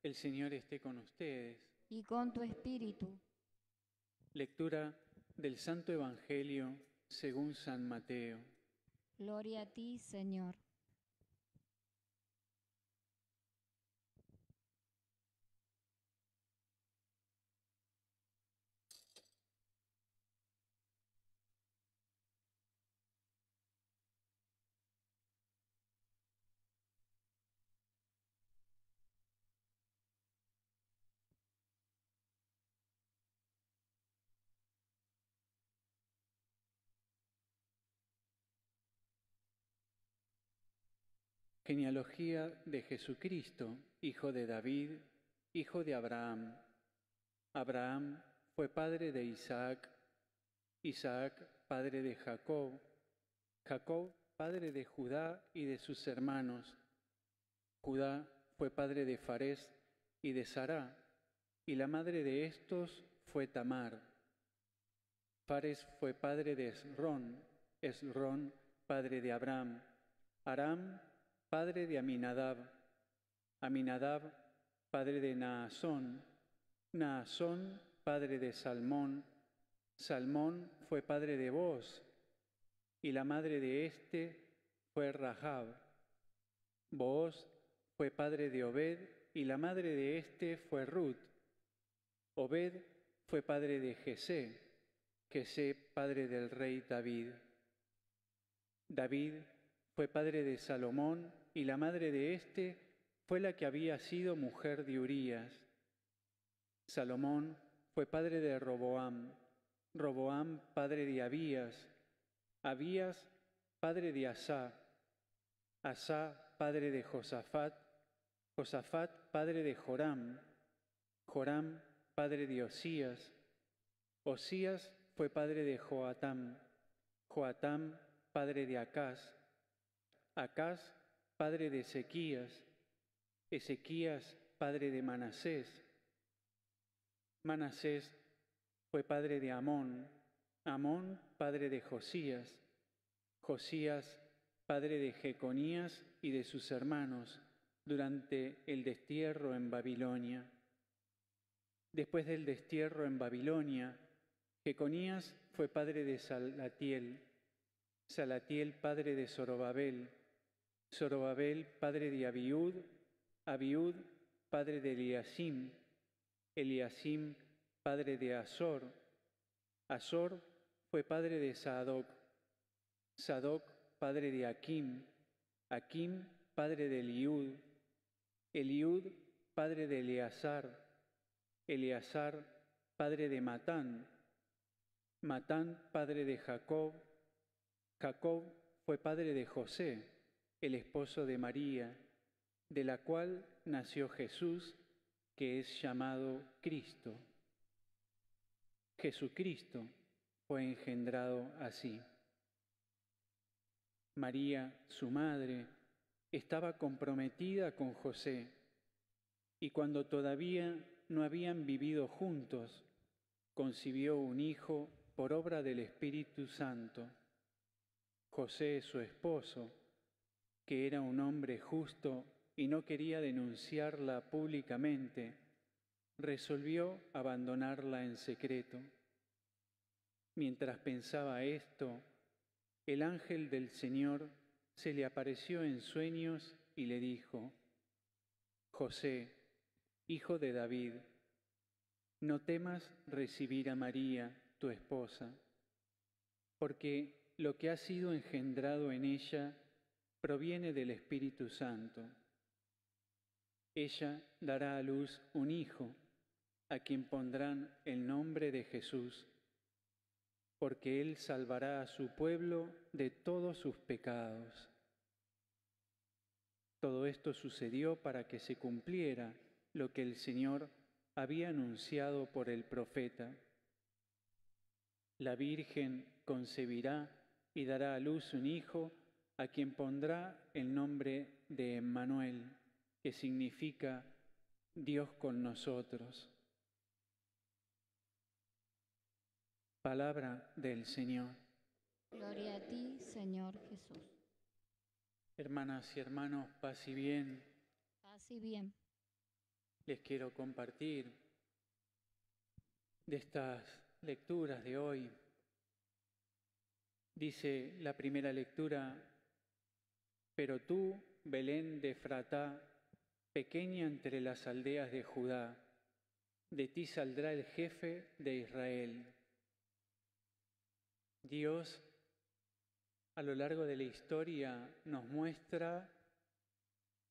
El Señor esté con ustedes. Y con tu espíritu. Lectura del Santo Evangelio según San Mateo. Gloria a ti, Señor. Genealogía de Jesucristo, hijo de David, hijo de Abraham. Abraham fue padre de Isaac, Isaac padre de Jacob, Jacob padre de Judá y de sus hermanos. Judá fue padre de Farés y de Sará, y la madre de estos fue Tamar. Fares fue padre de Esrón, Esrón padre de Abraham, Aram padre de Aminadab, Aminadab padre de Naasón, Naasón padre de Salmón, Salmón fue padre de Booz, y la madre de éste fue Rahab. Booz fue padre de Obed, y la madre de éste fue Ruth. Obed fue padre de Jesé, Jesé padre del rey David. David fue padre de Salomón, y la madre de éste fue la que había sido mujer de Urías. Salomón fue padre de Roboam, Roboam padre de Abías, Abías padre de Asá, Asá padre de Josafat, Josafat padre de Joram, Joram padre de Osías, Osías fue padre de Joatam, Joatam padre de Acaz, Acaz padre de Ezequías, Ezequías padre de Manasés, Manasés fue padre de Amón, Amón padre de Josías, Josías padre de Jeconías y de sus hermanos durante el destierro en Babilonia. Después del destierro en Babilonia, Jeconías fue padre de Salatiel, Salatiel padre de Zorobabel, Zorobabel padre de Abiud, Abiud padre de Eliasim, Eliasim padre de Azor, Azor fue padre de Sadoc, Sadoc padre de Aquim, Aquim padre de Eliud, Eliud padre de Eleazar, Eleazar padre de Matán, Matán padre de Jacob, Jacob fue padre de José, el esposo de María, de la cual nació Jesús, que es llamado Cristo. Jesucristo fue engendrado así. María, su madre, estaba comprometida con José, y cuando todavía no habían vivido juntos, concibió un hijo por obra del Espíritu Santo. José, su esposo, que era un hombre justo y no quería denunciarla públicamente, resolvió abandonarla en secreto. Mientras pensaba esto, el ángel del Señor se le apareció en sueños y le dijo: José, hijo de David, no temas recibir a María, tu esposa, porque lo que ha sido engendrado en ella proviene del Espíritu Santo. Ella dará a luz un hijo, a quien pondrán el nombre de Jesús, porque él salvará a su pueblo de todos sus pecados. Todo esto sucedió para que se cumpliera lo que el Señor había anunciado por el profeta. La Virgen concebirá y dará a luz un hijo, a quien pondrá el nombre de Emmanuel, que significa Dios con nosotros. Palabra del Señor. Gloria a ti, Señor Jesús. Hermanas y hermanos, paz y bien. Paz y bien. les quiero compartir de estas lecturas de hoy. Dice la primera lectura: pero tú, Belén de Efratá, pequeña entre las aldeas de Judá, de ti saldrá el jefe de Israel. Dios, a lo largo de la historia, nos muestra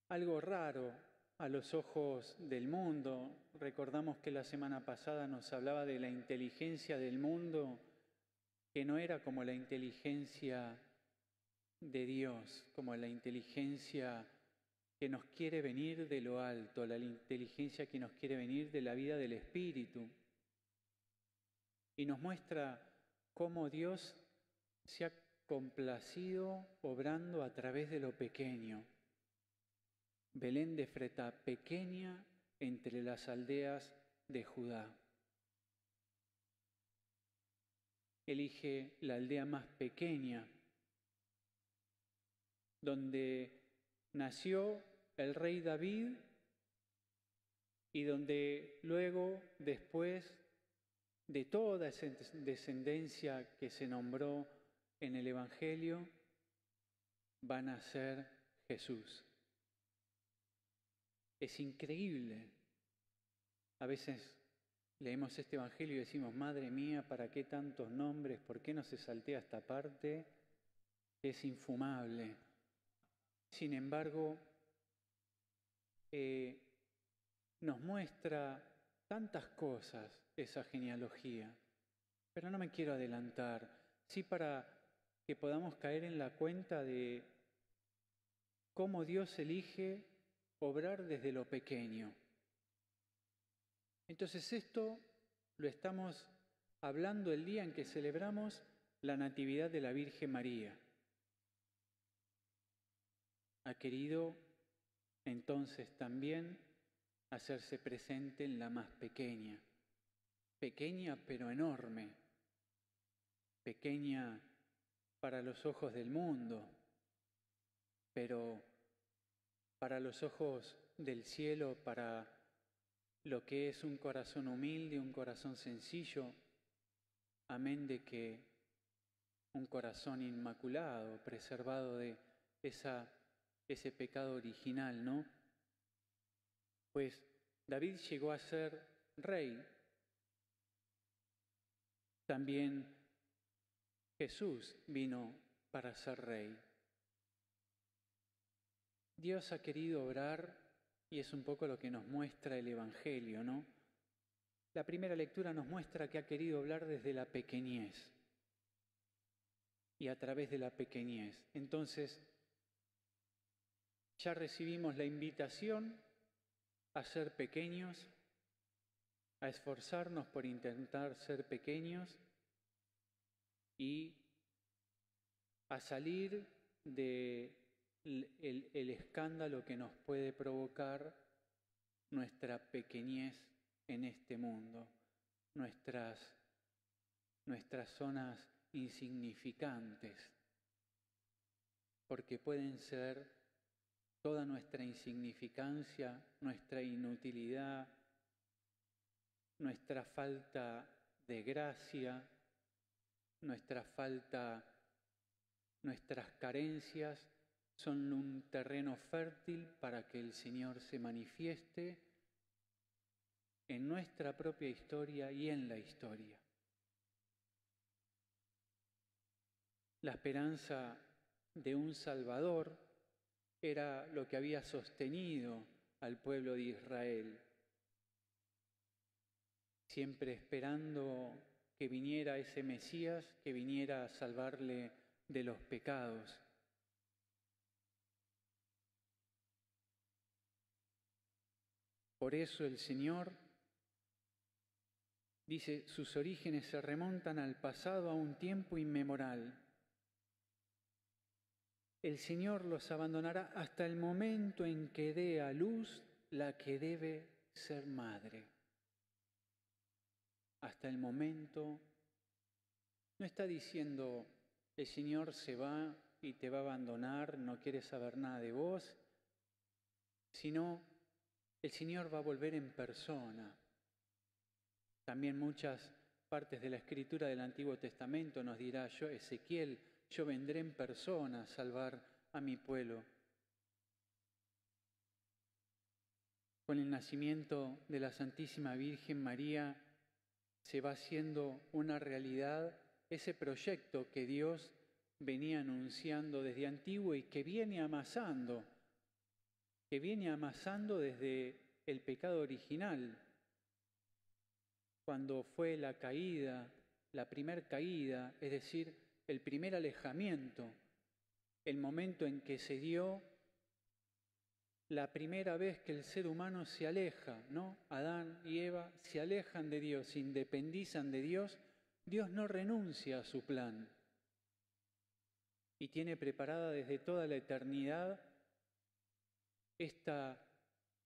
algo raro a los ojos del mundo. Recordamos que la semana pasada nos hablaba de la inteligencia del mundo, que no era como la inteligencia de Dios, como la inteligencia que nos quiere venir de lo alto, la inteligencia que nos quiere venir de la vida del Espíritu. Y nos muestra cómo Dios se ha complacido obrando a través de lo pequeño. Belén de Efratá, pequeña entre las aldeas de Judá. Elige la aldea más pequeña, donde nació el rey David y donde luego, después de toda esa descendencia que se nombró en el Evangelio, va a nacer Jesús. Es increíble. A veces leemos este Evangelio y decimos: madre mía, ¿para qué tantos nombres? ¿Por qué no se saltea esta parte? Es infumable. Sin embargo, nos muestra tantas cosas esa genealogía, pero no me quiero adelantar, sí para que podamos caer en la cuenta de cómo Dios elige obrar desde lo pequeño. Entonces esto lo estamos hablando el día en que celebramos la Natividad de la Virgen María. Ha querido entonces también hacerse presente en la más pequeña, pequeña pero enorme, pequeña para los ojos del mundo, pero para los ojos del cielo, para lo que es un corazón humilde, un corazón sencillo, amén de que un corazón inmaculado, preservado de ese pecado original, ¿no? Pues David llegó a ser rey. También Jesús vino para ser rey. Dios ha querido obrar, y es un poco lo que nos muestra el Evangelio, ¿no? La primera lectura nos muestra que ha querido hablar desde la pequeñez y a través de la pequeñez. Entonces, ya recibimos la invitación a ser pequeños, a esforzarnos por intentar ser pequeños y a salir del escándalo que nos puede provocar nuestra pequeñez en este mundo, nuestras zonas insignificantes, porque pueden ser toda nuestra insignificancia, nuestra inutilidad, nuestra falta de gracia, nuestras carencias, son un terreno fértil para que el Señor se manifieste en nuestra propia historia y en la historia. La esperanza de un Salvador era lo que había sostenido al pueblo de Israel, siempre esperando que viniera ese Mesías, que viniera a salvarle de los pecados. Por eso el Señor dice: sus orígenes se remontan al pasado, a un tiempo inmemorial. El Señor los abandonará hasta el momento en que dé a luz la que debe ser madre. Hasta el momento, no está diciendo: el Señor se va y te va a abandonar, no quiere saber nada de vos, sino El Señor va a volver en persona. También muchas partes de la Escritura del Antiguo Testamento nos dirá, Ezequiel, yo vendré en persona a salvar a mi pueblo. Con el nacimiento de la Santísima Virgen María se va haciendo una realidad ese proyecto que Dios venía anunciando desde antiguo y que viene amasando desde el pecado original, cuando fue la caída, la primer caída, es decir, el primer alejamiento, el momento en que se dio la primera vez que el ser humano se aleja, ¿no? Adán y Eva se alejan de Dios, se independizan de Dios. Dios no renuncia a su plan y tiene preparada desde toda la eternidad esta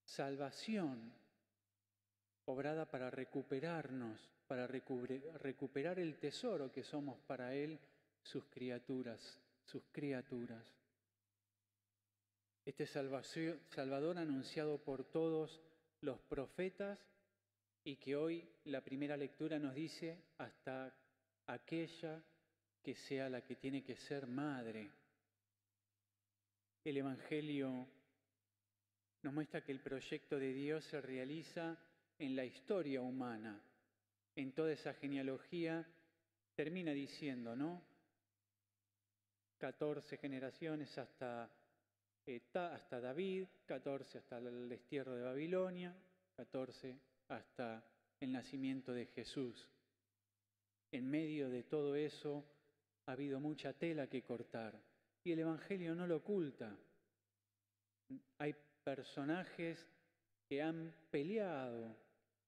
salvación obrada para recuperarnos, para recuperar el tesoro que somos para Él, sus criaturas. Este Salvador anunciado por todos los profetas y que hoy la primera lectura nos dice hasta aquella que sea la que tiene que ser madre. El Evangelio nos muestra que el proyecto de Dios se realiza en la historia humana. En toda esa genealogía termina diciendo, ¿no? 14 generaciones hasta David, 14 hasta el destierro de Babilonia, 14 hasta el nacimiento de Jesús. En medio de todo eso ha habido mucha tela que cortar y el Evangelio no lo oculta. Hay personajes que han peleado,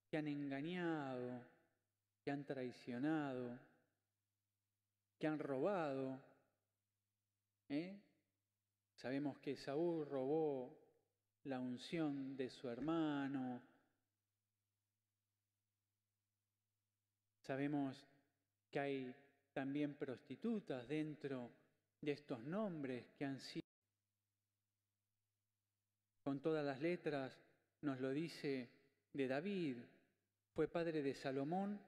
que han engañado, que han traicionado, que han robado. Sabemos que Saúl robó la unción de su hermano. Sabemos que hay también prostitutas dentro de estos nombres que han sido. Con todas las letras nos lo dice de David, fue padre de Salomón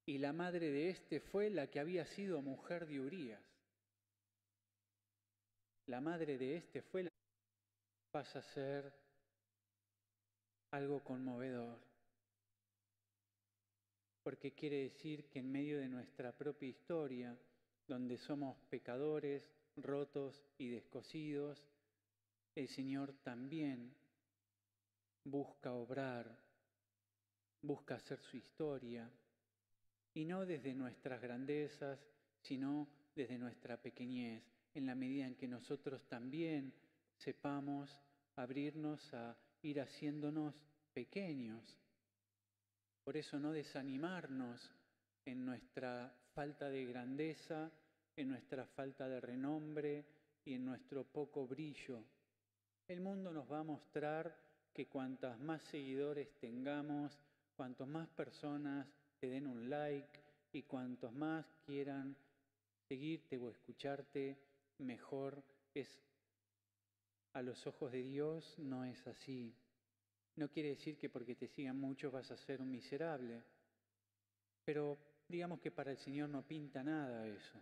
y la madre de éste fue la que había sido mujer de Urías. La madre de éste fue la que pasa a ser algo conmovedor, porque quiere decir que en medio de nuestra propia historia, donde somos pecadores, rotos y descosidos, el Señor también busca obrar, busca hacer su historia, y no desde nuestras grandezas, sino desde nuestra pequeñez, en la medida en que nosotros también sepamos abrirnos a ir haciéndonos pequeños. Por eso no desanimarnos en nuestra falta de grandeza, en nuestra falta de renombre y en nuestro poco brillo. El mundo nos va a mostrar que cuantas más seguidores tengamos, cuantos más personas te den un like y cuantos más quieran seguirte o escucharte, mejor es. A los ojos de Dios no es así. No quiere decir que porque te sigan muchos vas a ser un miserable, pero digamos que para el Señor no pinta nada eso,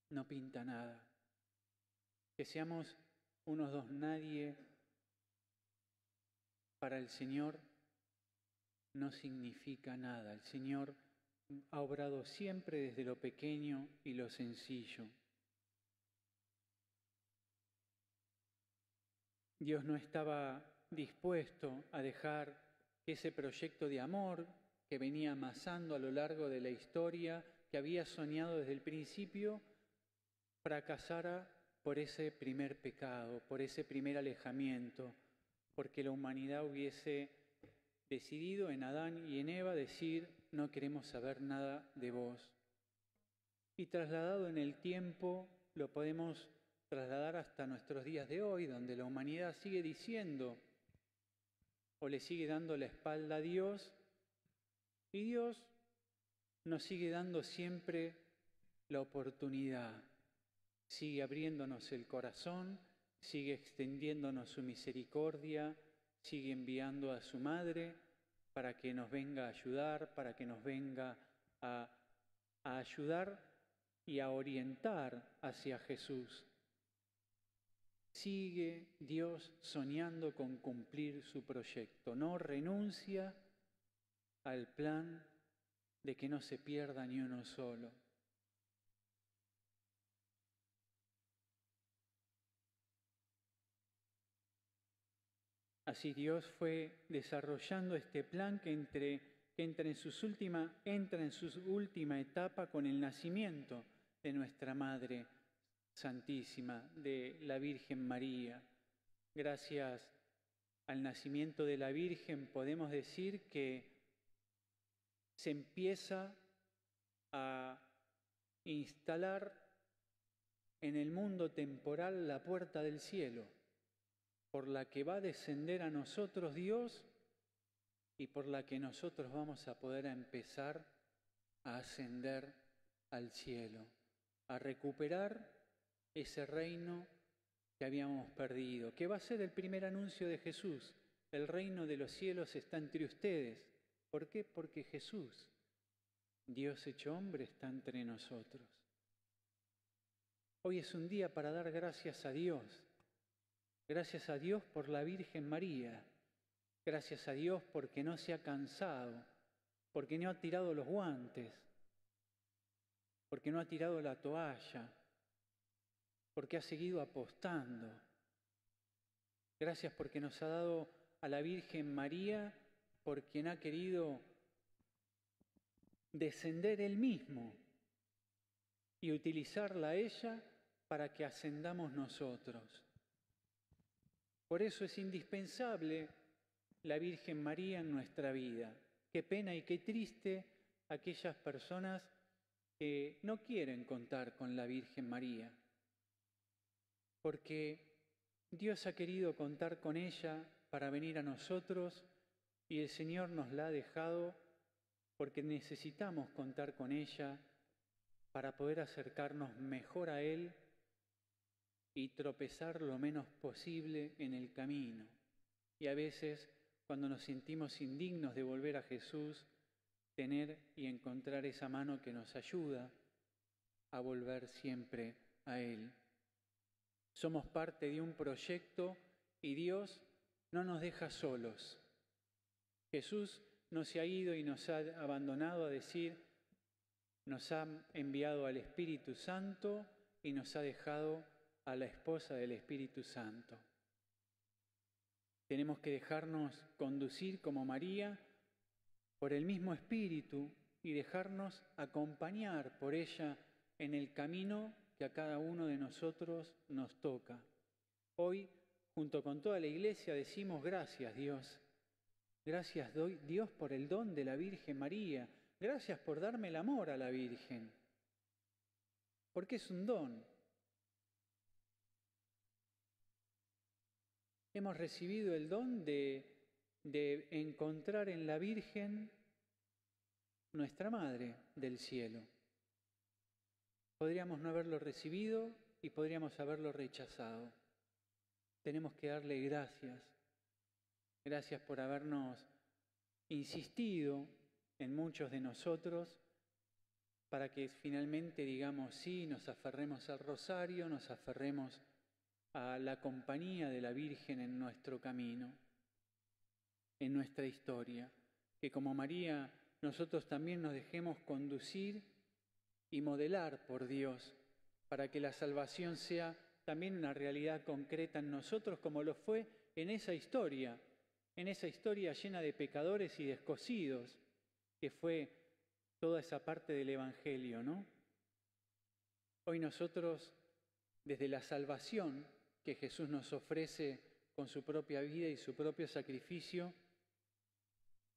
no pinta nada. Que seamos unos dos nadie para el Señor no significa nada. El Señor ha obrado siempre desde lo pequeño y lo sencillo. Dios no estaba dispuesto a dejar que ese proyecto de amor que venía amasando a lo largo de la historia, que había soñado desde el principio, fracasara por ese primer pecado, por ese primer alejamiento, porque la humanidad hubiese decidido en Adán y en Eva decir, no queremos saber nada de vos. Y trasladado en el tiempo, lo podemos trasladar hasta nuestros días de hoy, donde la humanidad sigue diciendo o le sigue dando la espalda a Dios, y Dios nos sigue dando siempre la oportunidad, sigue abriéndonos el corazón, sigue extendiéndonos su misericordia sigue enviando a su madre para que nos venga a ayudar, para que nos venga a ayudar y a orientar hacia Jesús. Sigue Dios soñando con cumplir su proyecto, no renuncia al plan de que no se pierda ni uno solo. Así Dios fue desarrollando este plan que entra en su última etapa con el nacimiento de nuestra Madre Santísima, de la Virgen María. Gracias al nacimiento de la Virgen podemos decir que se empieza a instalar en el mundo temporal la puerta del cielo, por la que va a descender a nosotros Dios y por la que nosotros vamos a poder empezar a ascender al cielo, a recuperar ese reino que habíamos perdido, que va a ser el primer anuncio de Jesús. El reino de los cielos está entre ustedes. ¿Por qué? Porque Jesús, Dios hecho hombre, está entre nosotros. Hoy es un día para dar gracias a Dios. Gracias a Dios por la Virgen María. Gracias a Dios porque no se ha cansado, porque no ha tirado los guantes, porque no ha tirado la toalla, porque ha seguido apostando. Gracias porque nos ha dado a la Virgen María, por quien ha querido descender Él mismo y utilizarla a ella para que ascendamos nosotros. Por eso es indispensable la Virgen María en nuestra vida. Qué pena y qué triste aquellas personas que no quieren contar con la Virgen María, porque Dios ha querido contar con ella para venir a nosotros y el Señor nos la ha dejado porque necesitamos contar con ella para poder acercarnos mejor a Él y tropezar lo menos posible en el camino. Y a veces, cuando nos sentimos indignos de volver a Jesús, tener y encontrar esa mano que nos ayuda a volver siempre a Él. Somos parte de un proyecto y Dios no nos deja solos. Jesús no se ha ido y nos ha abandonado a decir, nos ha enviado al Espíritu Santo y nos ha dejado a la esposa del Espíritu Santo. Tenemos que dejarnos conducir como María por el mismo Espíritu y dejarnos acompañar por ella en el camino que a cada uno de nosotros nos toca. Hoy, junto con toda la Iglesia, decimos gracias, Dios. Gracias, Dios, por el don de la Virgen María. Gracias por darme el amor a la Virgen. Porque es un don. Hemos recibido el don de encontrar en la Virgen nuestra Madre del cielo. Podríamos no haberlo recibido y podríamos haberlo rechazado. Tenemos que darle gracias. Gracias por habernos insistido en muchos de nosotros para que finalmente digamos sí, nos aferremos al rosario, nos aferremos a la compañía de la Virgen en nuestro camino, en nuestra historia. Que como María nosotros también nos dejemos conducir y modelar por Dios para que la salvación sea también una realidad concreta en nosotros como lo fue en esa historia llena de pecadores y descosidos, que fue toda esa parte del Evangelio, ¿no? Hoy nosotros, desde la salvación que Jesús nos ofrece con su propia vida y su propio sacrificio,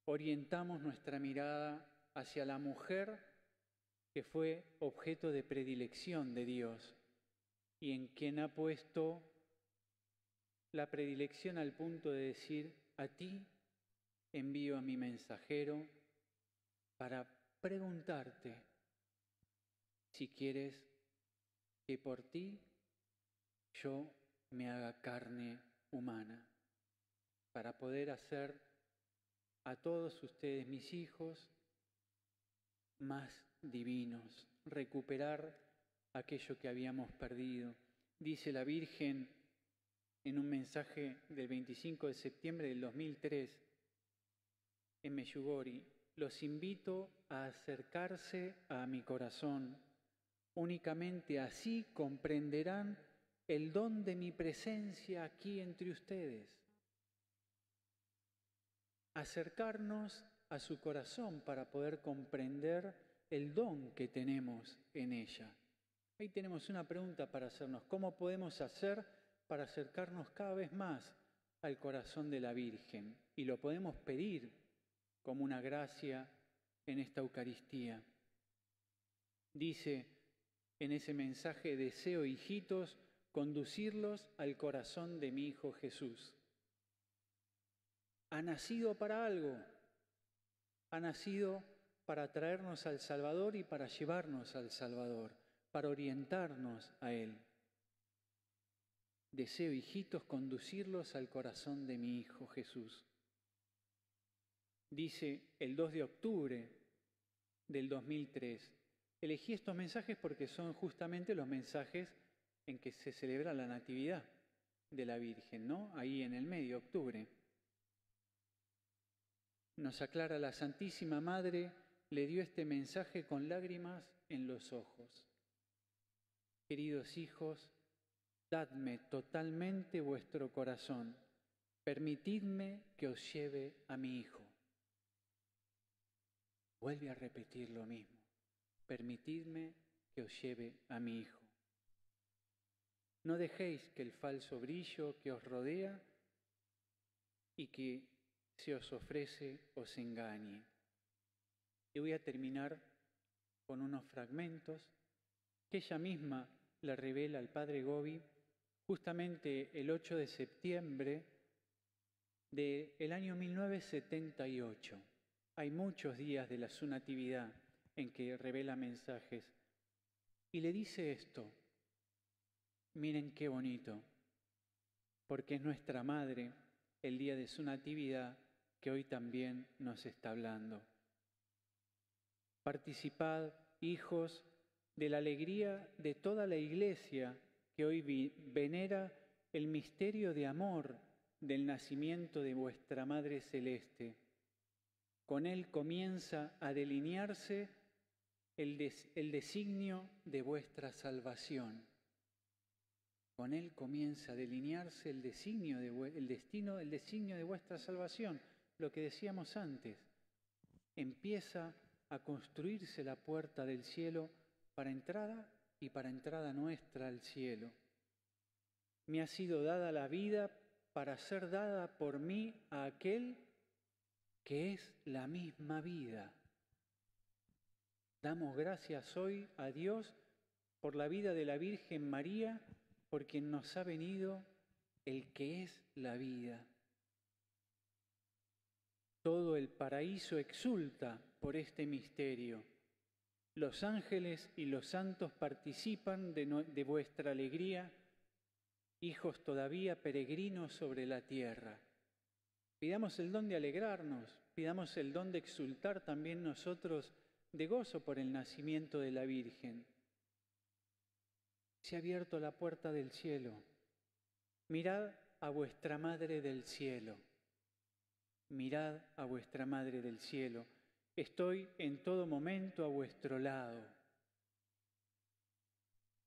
orientamos nuestra mirada hacia la mujer que fue objeto de predilección de Dios y en quien ha puesto la predilección al punto de decir, a ti envío a mi mensajero para preguntarte si quieres que por ti yo me haga carne humana. para poder hacer a todos ustedes, mis hijos, más divinos, recuperar aquello que habíamos perdido. Dice la Virgen en un mensaje del 25 de septiembre del 2003 en Medjugorje: los invito a acercarse a mi corazón. Únicamente así comprenderán el don de mi presencia aquí entre ustedes. Acercarnos a su corazón para poder comprender el don que tenemos en ella. Ahí tenemos una pregunta para hacernos: ¿cómo podemos hacer para acercarnos cada vez más al corazón de la Virgen? Y lo podemos pedir como una gracia en esta Eucaristía. Dice en ese mensaje: deseo, hijitos, conducirlos al corazón de mi Hijo Jesús. Ha nacido para algo, ha nacido para traernos al Salvador y para llevarnos al Salvador, para orientarnos a Él. Deseo, hijitos, conducirlos al corazón de mi Hijo Jesús. Dice el 2 de octubre del 2003. Elegí estos mensajes porque son justamente los mensajes en que se celebra la Natividad de la Virgen, ¿no? Ahí en el medio, octubre. Nos aclara: la Santísima Madre le dio este mensaje con lágrimas en los ojos. Queridos hijos, dadme totalmente vuestro corazón. Permitidme que os lleve a mi Hijo. Vuelve a repetir lo mismo. Permitidme que os lleve a mi Hijo. No dejéis que el falso brillo que os rodea y que se os ofrece os engañe. Y voy a terminar con unos fragmentos que ella misma le revela al Padre Gobi justamente el 8 de septiembre del año 1978. Hay muchos días de su Natividad en que revela mensajes. Y le dice esto: miren qué bonito, porque es nuestra Madre, el día de su Natividad, que hoy también nos está hablando. Participad, hijos, de la alegría de toda la Iglesia que hoy venera el misterio de amor del nacimiento de vuestra Madre Celeste. Con él comienza a delinearse el designio de vuestra salvación. Con él comienza a delinearse el designio de vuestra salvación. Lo que decíamos antes, empieza a construirse la puerta del cielo para entrada nuestra al cielo. Me ha sido dada la vida para ser dada por mí a aquel que es la misma vida. Damos gracias hoy a Dios por la vida de la Virgen María, por quien nos ha venido el que es la vida. Todo el paraíso exulta por este misterio. Los ángeles y los santos participan de vuestra alegría, hijos todavía peregrinos sobre la tierra. Pidamos el don de alegrarnos, pidamos el don de exultar también nosotros de gozo por el nacimiento de la Virgen. Se ha abierto la puerta del cielo. Mirad a vuestra Madre del cielo. Mirad a vuestra Madre del cielo. Estoy en todo momento a vuestro lado.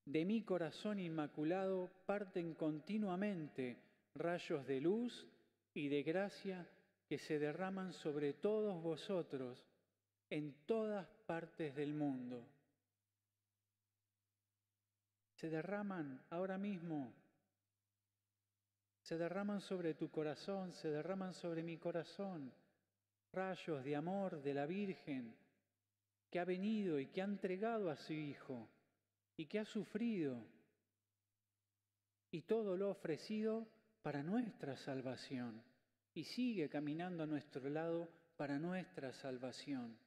De mi corazón inmaculado parten continuamente rayos de luz y de gracia que se derraman sobre todos vosotros en todas partes del mundo. Se derraman ahora mismo. Se derraman sobre tu corazón, se derraman sobre mi corazón, rayos de amor de la Virgen que ha venido y que ha entregado a su Hijo y que ha sufrido y todo lo ha ofrecido para nuestra salvación y sigue caminando a nuestro lado para nuestra salvación,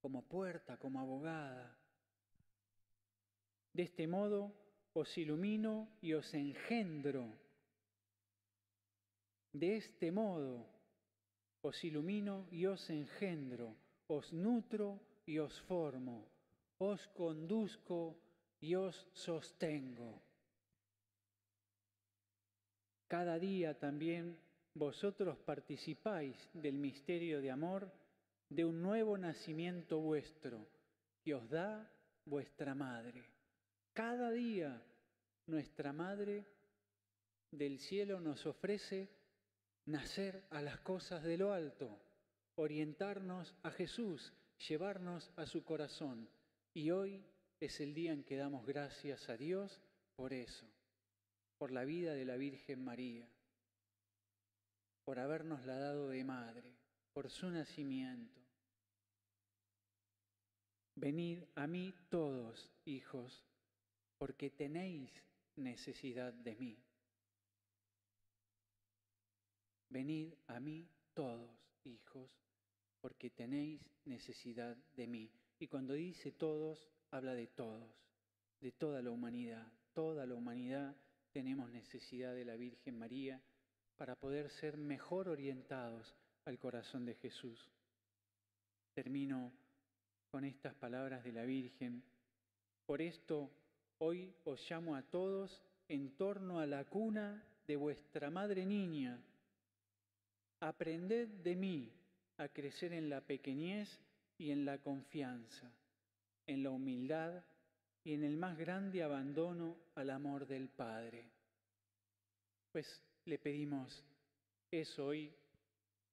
como puerta, como abogada. De este modo os ilumino y os engendro De este modo os ilumino y os engendro, os nutro y os formo, os conduzco y os sostengo. Cada día también vosotros participáis del misterio de amor de un nuevo nacimiento vuestro que os da vuestra Madre. Cada día nuestra Madre del cielo nos ofrece nacer a las cosas de lo alto, orientarnos a Jesús, llevarnos a su corazón. Y hoy es el día en que damos gracias a Dios por eso, por la vida de la Virgen María, por habernosla dado de madre, por su nacimiento. Venid a mí todos, hijos, porque tenéis necesidad de mí. Venid a mí todos, hijos, porque tenéis necesidad de mí. Y cuando dice todos, habla de todos, de toda la humanidad. Toda la humanidad tenemos necesidad de la Virgen María para poder ser mejor orientados al corazón de Jesús. Termino con estas palabras de la Virgen. Por esto, hoy os llamo a todos en torno a la cuna de vuestra Madre Niña. Aprended de mí a crecer en la pequeñez y en la confianza, en la humildad y en el más grande abandono al amor del Padre. Pues le pedimos eso hoy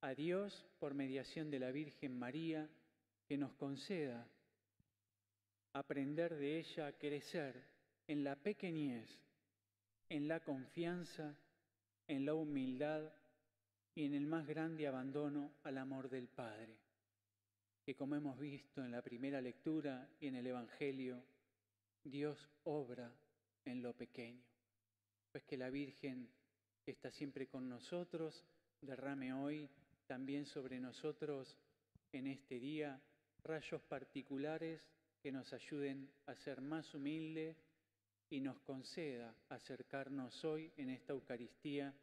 a Dios por mediación de la Virgen María, que nos conceda aprender de ella a crecer en la pequeñez, en la confianza, en la humildad y en el más grande abandono al amor del Padre, que como hemos visto en la primera lectura y en el Evangelio, Dios obra en lo pequeño. Pues que la Virgen, que está siempre con nosotros, derrame hoy también sobre nosotros en este día rayos particulares que nos ayuden a ser más humildes y nos conceda acercarnos hoy en esta Eucaristía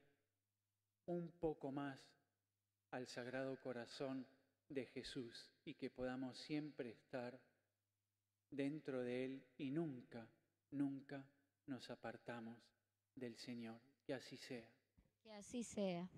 un poco más al Sagrado Corazón de Jesús y que podamos siempre estar dentro de Él y nunca, nunca nos apartamos del Señor. Que así sea. Que así sea.